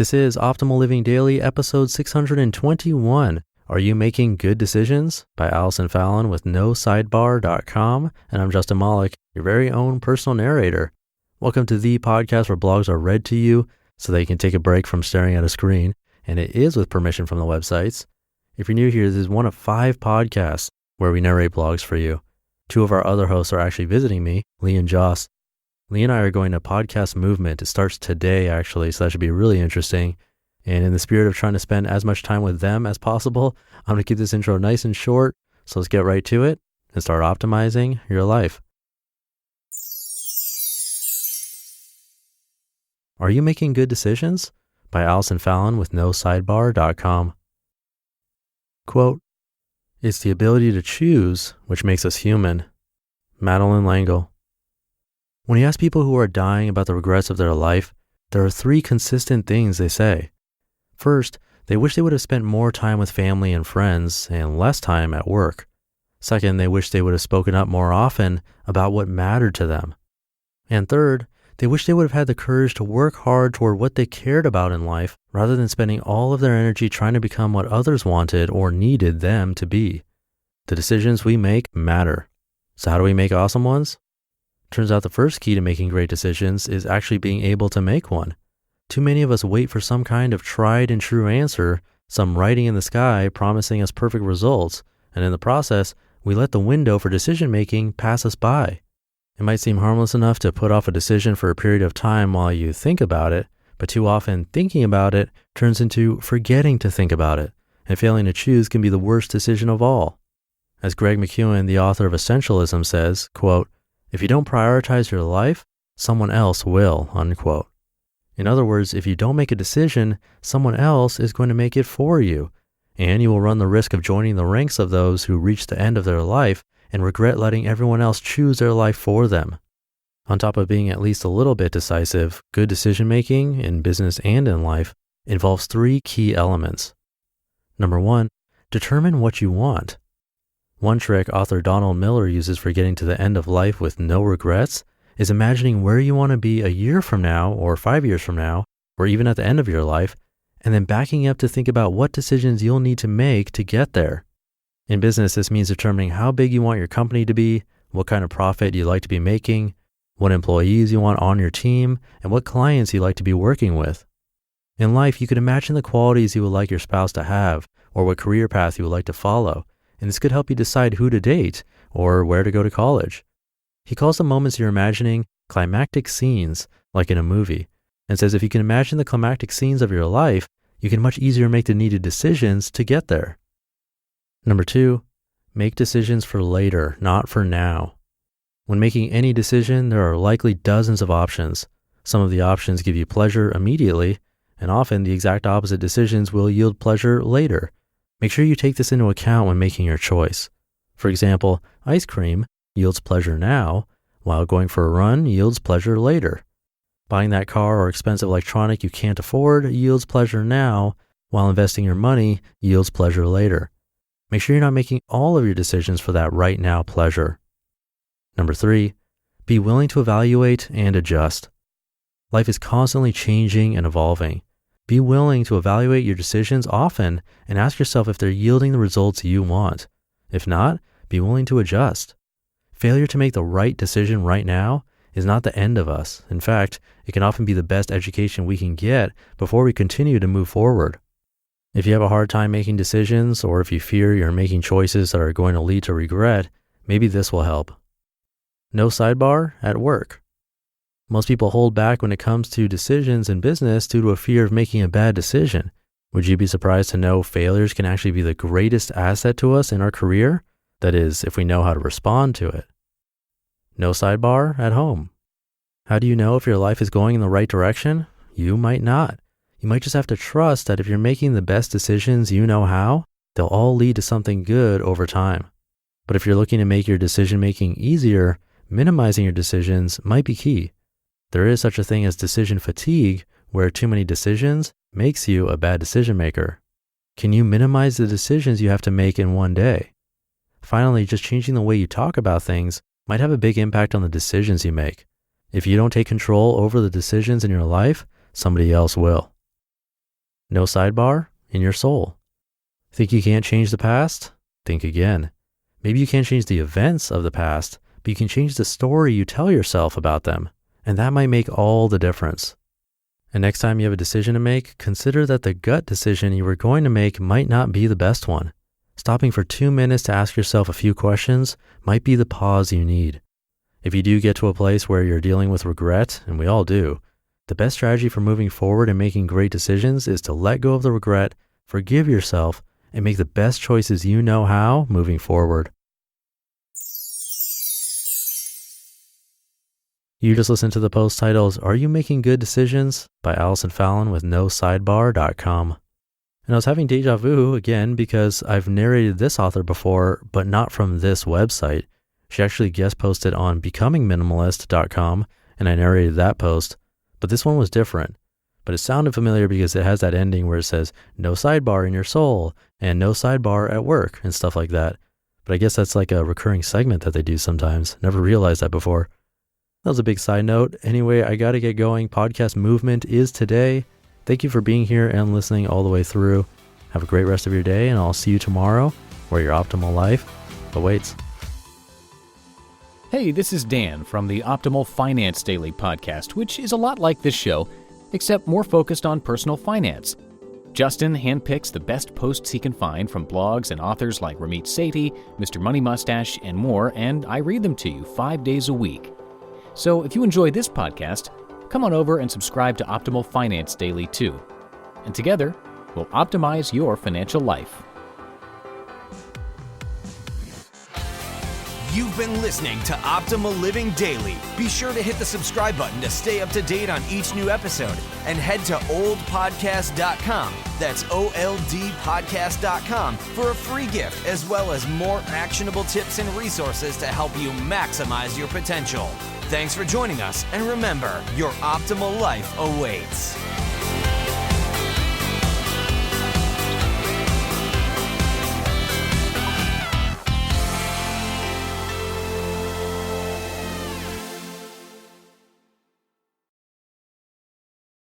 This is Optimal Living Daily, episode 621. Are You Making Good Decisions? By Allison Fallon with NoSidebar.com. And I'm Justin Malik, your very own personal narrator. Welcome to the podcast where blogs are read to you so that you can take a break from staring at a screen. And it is with permission from the websites. If you're new here, this is one of 5 podcasts where we narrate blogs for you. 2 of our other hosts are actually visiting me, Lee and Joss. Lee and I are going to podcast movement. It starts today, actually, so that should be really interesting. And in the spirit of trying to spend as much time with them as possible, I'm going to keep this intro nice and short. So let's get right to it and start optimizing your life. Are You Making Good Decisions? By Allison Fallon with NoSidebar.com. Quote, "It's the ability to choose which makes us human." Madeline L'Engle. When you ask people who are dying about the regrets of their life, there are 3 consistent things they say. First, they wish they would have spent more time with family and friends and less time at work. Second, they wish they would have spoken up more often about what mattered to them. And third, they wish they would have had the courage to work hard toward what they cared about in life rather than spending all of their energy trying to become what others wanted or needed them to be. The decisions we make matter. So how do we make awesome ones? Turns out the first key to making great decisions is actually being able to make one. Too many of us wait for some kind of tried and true answer, some writing in the sky promising us perfect results, and in the process, we let the window for decision making pass us by. It might seem harmless enough to put off a decision for a period of time while you think about it, but too often thinking about it turns into forgetting to think about it, and failing to choose can be the worst decision of all. As Greg McKeown, the author of Essentialism, says, quote, "If you don't prioritize your life, someone else will," unquote. In other words, if you don't make a decision, someone else is going to make it for you, and you will run the risk of joining the ranks of those who reach the end of their life and regret letting everyone else choose their life for them. On top of being at least a little bit decisive, good decision-making in business and in life involves 3 key elements. Number 1, determine what you want. One trick author Donald Miller uses for getting to the end of life with no regrets is imagining where you want to be a year from now or 5 years from now, or even at the end of your life, and then backing up to think about what decisions you'll need to make to get there. In business, this means determining how big you want your company to be, what kind of profit you'd like to be making, what employees you want on your team, and what clients you'd like to be working with. In life, you could imagine the qualities you would like your spouse to have, or what career path you would like to follow, and this could help you decide who to date or where to go to college. He calls the moments you're imagining climactic scenes, like in a movie, and says if you can imagine the climactic scenes of your life, you can much easier make the needed decisions to get there. Number 2, make decisions for later, not for now. When making any decision, there are likely dozens of options. Some of the options give you pleasure immediately, and often the exact opposite decisions will yield pleasure later. Make sure you take this into account when making your choice. For example, ice cream yields pleasure now, while going for a run yields pleasure later. Buying that car or expensive electronic you can't afford yields pleasure now, while investing your money yields pleasure later. Make sure you're not making all of your decisions for that right now pleasure. Number 3, be willing to evaluate and adjust. Life is constantly changing and evolving. Be willing to evaluate your decisions often and ask yourself if they're yielding the results you want. If not, be willing to adjust. Failure to make the right decision right now is not the end of us. In fact, it can often be the best education we can get before we continue to move forward. If you have a hard time making decisions, or if you fear you're making choices that are going to lead to regret, maybe this will help. No sidebar at work. Most people hold back when it comes to decisions in business due to a fear of making a bad decision. Would you be surprised to know failures can actually be the greatest asset to us in our career? That is, if we know how to respond to it. No sidebar at home. How do you know if your life is going in the right direction? You might not. You might just have to trust that if you're making the best decisions you know how, they'll all lead to something good over time. But if you're looking to make your decision making easier, minimizing your decisions might be key. There is such a thing as decision fatigue, where too many decisions makes you a bad decision maker. Can you minimize the decisions you have to make in one day? Finally, just changing the way you talk about things might have a big impact on the decisions you make. If you don't take control over the decisions in your life, somebody else will. No sidebar in your soul. Think you can't change the past? Think again. Maybe you can't change the events of the past, but you can change the story you tell yourself about them, and that might make all the difference. And next time you have a decision to make, consider that the gut decision you were going to make might not be the best one. Stopping for 2 minutes to ask yourself a few questions might be the pause you need. If you do get to a place where you're dealing with regret, and we all do, the best strategy for moving forward and making great decisions is to let go of the regret, forgive yourself, and make the best choices you know how moving forward. You just listened to the post titled, Are You Making Good Decisions? By Allison Fallon with NoSidebar.com. And I was having deja vu again because I've narrated this author before, but not from this website. She actually guest posted on BecomingMinimalist.com, and I narrated that post, but this one was different. But it sounded familiar because it has that ending where it says, no sidebar in your soul, and no sidebar at work, and stuff like that. But I guess that's like a recurring segment that they do sometimes. Never realized that before. That was a big side note. Anyway, I got to get going. Podcast movement is today. Thank you for being here and listening all the way through. Have a great rest of your day, and I'll see you tomorrow where your optimal life awaits. Hey, this is Dan from the Optimal Finance Daily podcast, which is a lot like this show, except more focused on personal finance. Justin handpicks the best posts he can find from blogs and authors like Ramit Sethi, Mr. Money Mustache, and more, and I read them to you 5 days a week. So if you enjoy this podcast, come on over and subscribe to Optimal Finance Daily too. And together, we'll optimize your financial life. You've been listening to Optimal Living Daily. Be sure to hit the subscribe button to stay up to date on each new episode and head to oldpodcast.com. That's OLDpodcast.com for a free gift as well as more actionable tips and resources to help you maximize your potential. Thanks for joining us, and remember, your optimal life awaits.